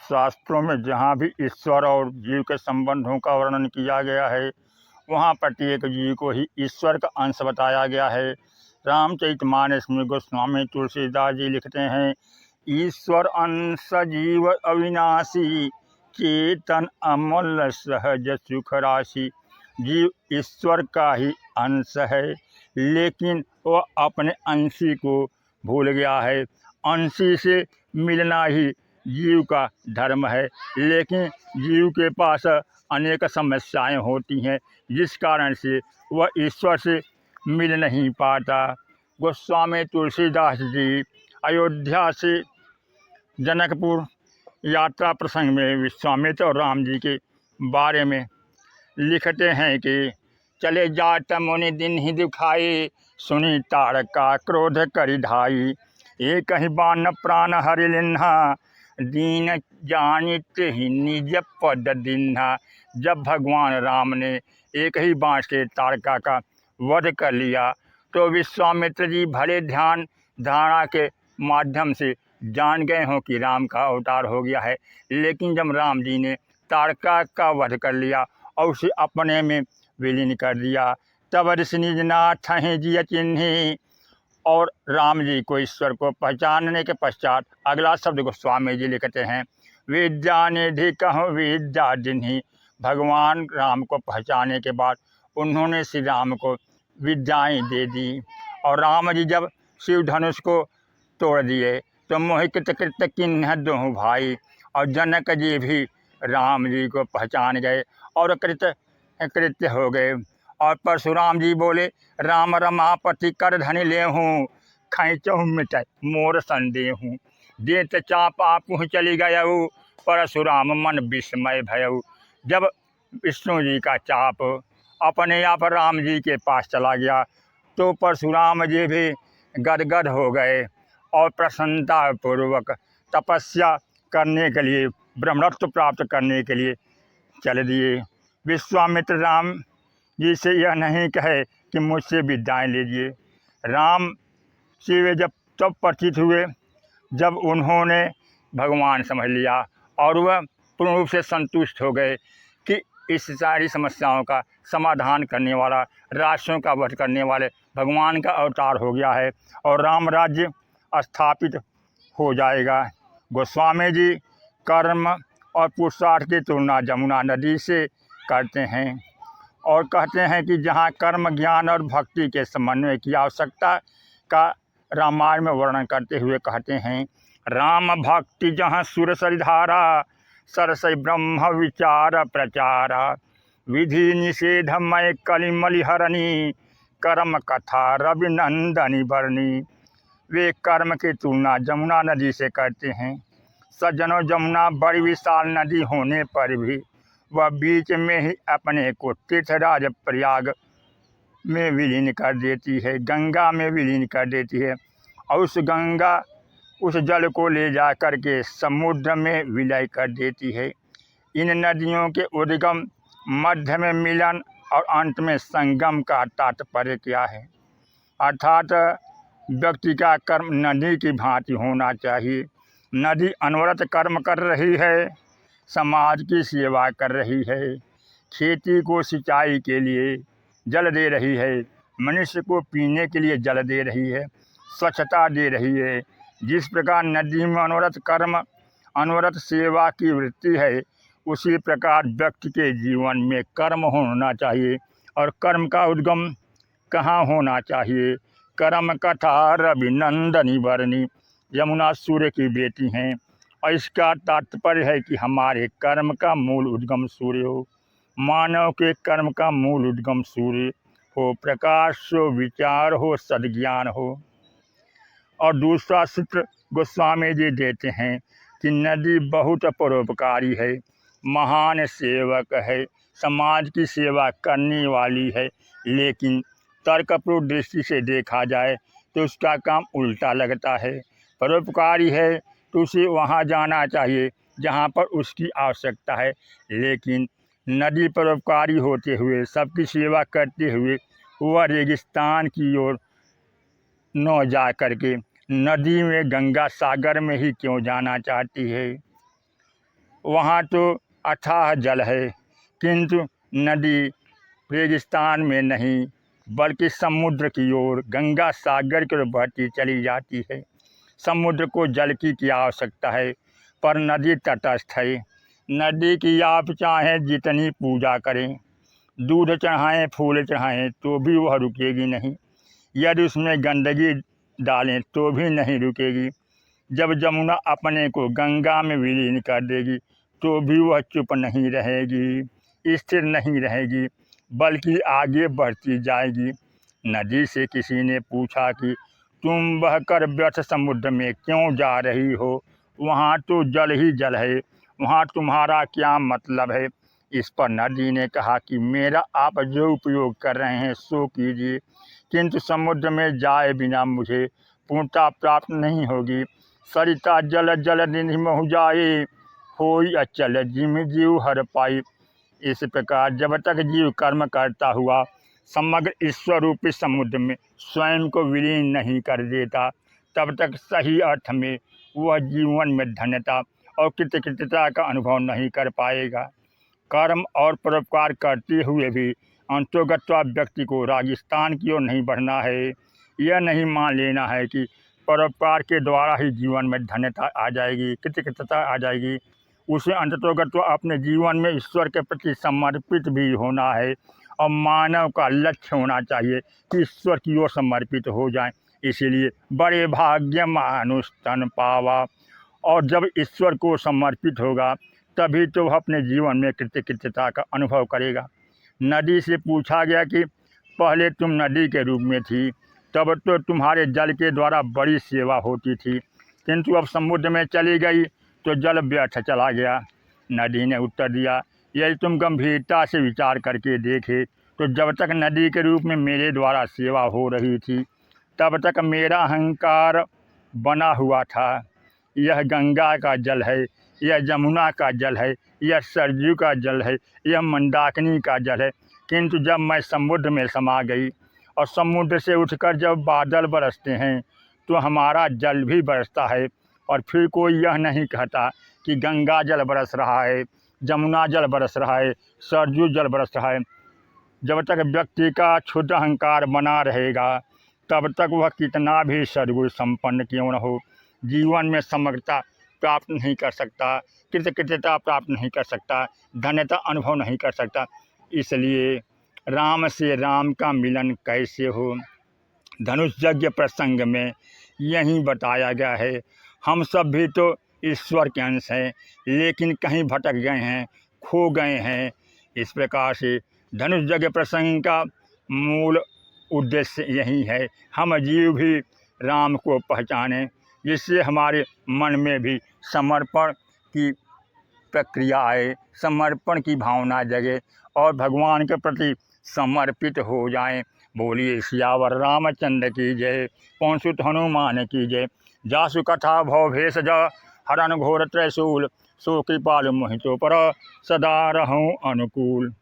शास्त्रों में जहाँ भी ईश्वर और जीव के संबंधों का वर्णन किया गया है, वहाँ प्रत्येक जीव को ही ईश्वर का अंश बताया गया है। रामचरितमानस में गोस्वामी तुलसीदास जी लिखते हैं, ईश्वर अंश जीव अविनाशी, चेतन अमूल्य सहज सुख राशि। जीव ईश्वर का ही अंश है, लेकिन वह अपने अंशी को भूल गया है। अंशी से मिलना ही जीव का धर्म है, लेकिन जीव के पास अनेक समस्याएं होती हैं, जिस कारण से वह ईश्वर से मिल नहीं पाता। गोस्वामी तुलसीदास जी अयोध्या से जनकपुर यात्रा प्रसंग में विश्वामित्र और राम जी के बारे में लिखते हैं कि चले जात मुनि दिन ही दिखाई, सुनी तारका क्रोध करि ढाई। एक ही बाण प्राण हरि लिन्हा, दीन जानित ही निज पद दिन्हा। जब भगवान राम ने एक ही बाण से तारका का वध कर लिया, तो विश्वामित्र जी भले ध्यान धारणा के माध्यम से जान गए हों कि राम का अवतार हो गया है, लेकिन जब राम जी ने तारका का वध कर लिया और उसे अपने में विलीन कर दिया, तब ऋषि निज नाथ हैं जिय चिन्ही। और राम जी को ईश्वर को पहचानने के पश्चात अगला शब्द गोस्वामी जी लिखते हैं, विद्या निधि कहूँ विद्या जिन्ही। भगवान राम को पहचानने के बाद उन्होंने श्री राम को विद्याएं दे दी। और राम जी जब शिव धनुष को तोड़ दिए तो मोहित कृत किन्ह दोहु भाई। और जनक जी भी राम जी को पहचान गए और कृत्य हो गए। और परशुराम जी बोले, राम रमापति कर धनि लेहूँ, खैचहु मिटै मोर संदेहूँ। देत चाप आपु चली गयऊ, परशुराम मन विस्मय भयऊ। जब विष्णु जी का चाप अपने आप राम जी के पास चला गया, तो परशुराम जी भी गदगद हो गए और प्रसन्नता पूर्वक तपस्या करने के लिए, ब्रह्मत्व प्राप्त करने के लिए चल दिए। विश्वामित्र राम जी से यह नहीं कहे कि मुझसे विद्याएं लीजिए। राम से वे जब तब परिचित हुए जब उन्होंने भगवान समझ लिया और वह पूर्ण रूप से संतुष्ट हो गए कि इस सारी समस्याओं का समाधान करने वाला, राक्षसों का वध करने वाले भगवान का अवतार हो गया है और राम राज्य स्थापित हो जाएगा। गोस्वामी जी कर्म और पुरुषार्थ की तुलना जमुना नदी से करते हैं और कहते हैं कि जहाँ कर्म, ज्ञान और भक्ति के समन्वय की आवश्यकता का रामायण में वर्णन करते हुए कहते हैं, राम भक्ति जहाँ सुर सरिधारा, सरसई ब्रह्म विचार प्रचारा। विधि निषेधमय कलिमलिहरणी, कर्म कथा रविनंदनी बरनी। वे कर्म की तुलना जमुना नदी से करते हैं। सज्जनों, जमुना बड़ी विशाल नदी होने पर भी वह बीच में ही अपने को तीर्थराज प्रयाग में विलीन कर देती है, गंगा में विलीन कर देती है और उस जल को ले जा कर के समुद्र में विलय कर देती है। इन नदियों के उद्गम, मध्य में मिलन और अंत में संगम का तात्पर्य क्या है? अर्थात व्यक्ति का कर्म नदी की भांति होना चाहिए। नदी अनवरत कर्म कर रही है, समाज की सेवा कर रही है, खेती को सिंचाई के लिए जल दे रही है, मनुष्य को पीने के लिए जल दे रही है, स्वच्छता दे रही है। जिस प्रकार नदी में अनवरत कर्म, अनवरत सेवा की वृत्ति है, उसी प्रकार व्यक्ति के जीवन में कर्म होना चाहिए। और कर्म का उद्गम कहाँ होना चाहिए? कर्म कथा रविनंदनी बरनी। यमुना सूर्य की बेटी हैं और इसका तात्पर्य है कि हमारे कर्म का मूल उद्गम सूर्य हो, मानव के कर्म का मूल उद्गम सूर्य हो, प्रकाश हो, विचार हो, सद्ज्ञान हो। और दूसरा सूत्र गोस्वामी जी देते हैं कि नदी बहुत परोपकारी है, महान सेवक है, समाज की सेवा करने वाली है, लेकिन तर्कपूर्ण दृष्टि से देखा जाए तो उसका काम उल्टा लगता है। परोपकारी है तो उसे वहाँ जाना चाहिए जहाँ पर उसकी आवश्यकता है, लेकिन नदी परोपकारी होते हुए, सबकी सेवा करते हुए वह रेगिस्तान की ओर न जा करके नदी में, गंगा सागर में ही क्यों जाना चाहती है? वहाँ तो अथाह जल है, किंतु नदी रेगिस्तान में नहीं बल्कि समुद्र की ओर, गंगा सागर की ओर बहती चली जाती है। समुद्र को जल की क्या आवश्यकता है, पर नदी तटस्थ है। नदी की आप चाहें जितनी पूजा करें, दूध चढ़ाएं, फूल चढ़ाएं, तो भी वह रुकेगी नहीं। यदि उसमें गंदगी डालें तो भी नहीं रुकेगी। जब जमुना अपने को गंगा में विलीन कर देगी तो भी वह चुप नहीं रहेगी, स्थिर नहीं रहेगी, बल्कि आगे बढ़ती जाएगी। नदी से किसी ने पूछा कि तुम बहकर व्यर्थ समुद्र में क्यों जा रही हो, वहाँ तो जल ही जल है, वहाँ तुम्हारा क्या मतलब है। इस पर नदी ने कहा कि मेरा आप जो उपयोग कर रहे हैं सो कीजिए, किंतु समुद्र में जाए बिना मुझे पूर्णता प्राप्त नहीं होगी। सरिता जल जल निधि महु जाए, होई अचल जिम जीव हर पाई। इस प्रकार जब तक जीव कर्म करता हुआ समग्र ईश्वर रूपी समुद्र में स्वयं को विलीन नहीं कर देता, तब तक सही अर्थ में वह जीवन में धन्यता और कृतकृत्यता का अनुभव नहीं कर पाएगा। कर्म और परोपकार करते हुए भी अंतोगत्वा व्यक्ति को राजस्थान की ओर नहीं बढ़ना है। यह नहीं मान लेना है कि परोपकार के द्वारा ही जीवन में धन्यता आ जाएगी, कृतकृत्यता आ जाएगी। उसे अंततोगत्वा अपने जीवन में ईश्वर के प्रति समर्पित भी होना है, और मानव का लक्ष्य होना चाहिए कि ईश्वर की ओर समर्पित हो जाए। इसीलिए बड़े भाग्य मानुस्तन पावा, और जब ईश्वर को समर्पित होगा तभी तो वह अपने जीवन में कृतकृत्यता का अनुभव करेगा। नदी से पूछा गया कि पहले तुम नदी के रूप में थी, तब तो तुम्हारे जल के द्वारा बड़ी सेवा होती थी, किंतु अब समुद्र में चली गई तो जल व्यर्थ चला गया। नदी ने उत्तर दिया, यदि तुम गंभीरता से विचार करके देखे तो जब तक नदी के रूप में मेरे द्वारा सेवा हो रही थी तब तक मेरा अहंकार बना हुआ था। यह गंगा का जल है, यह जमुना का जल है, यह सरजू का जल है, यह मंदाकिनी का जल है, किंतु जब मैं समुद्र में समा गई और समुद्र से उठकर जब बादल बरसते हैं तो हमारा जल भी बरसता है, और फिर कोई यह नहीं कहता कि गंगा जल बरस रहा है, जमुना जल बरस रहा है, सरजू जल बरस रहा है। जब तक व्यक्ति का क्षुद्र अहंकार बना रहेगा तब तक वह कितना भी सद्गुण संपन्न क्यों न हो, जीवन में समग्रता प्राप्त नहीं कर सकता, कृतकृत्यता प्राप्त नहीं कर सकता, धन्यता अनुभव नहीं कर सकता। इसलिए राम से राम का मिलन कैसे हो, धनुष यज्ञ प्रसंग में यही बताया गया है। हम सब भी तो ईश्वर के अंश हैं, लेकिन कहीं भटक गए हैं, खो गए हैं। इस प्रकार से धनुष यज्ञ प्रसंग का मूल उद्देश्य यही है, हम जीव भी राम को पहचानें, जिससे हमारे मन में भी समर्पण की प्रक्रिया आए, समर्पण की भावना जगे और भगवान के प्रति समर्पित हो जाएं। बोलिए सियावर रामचंद्र की जय, पवन सुत हनुमान की जय। जासु कथा भव भेषज हरन घोर त्रैशूल, सो कृपालु मोहितो पर सदा रहूं अनुकूल।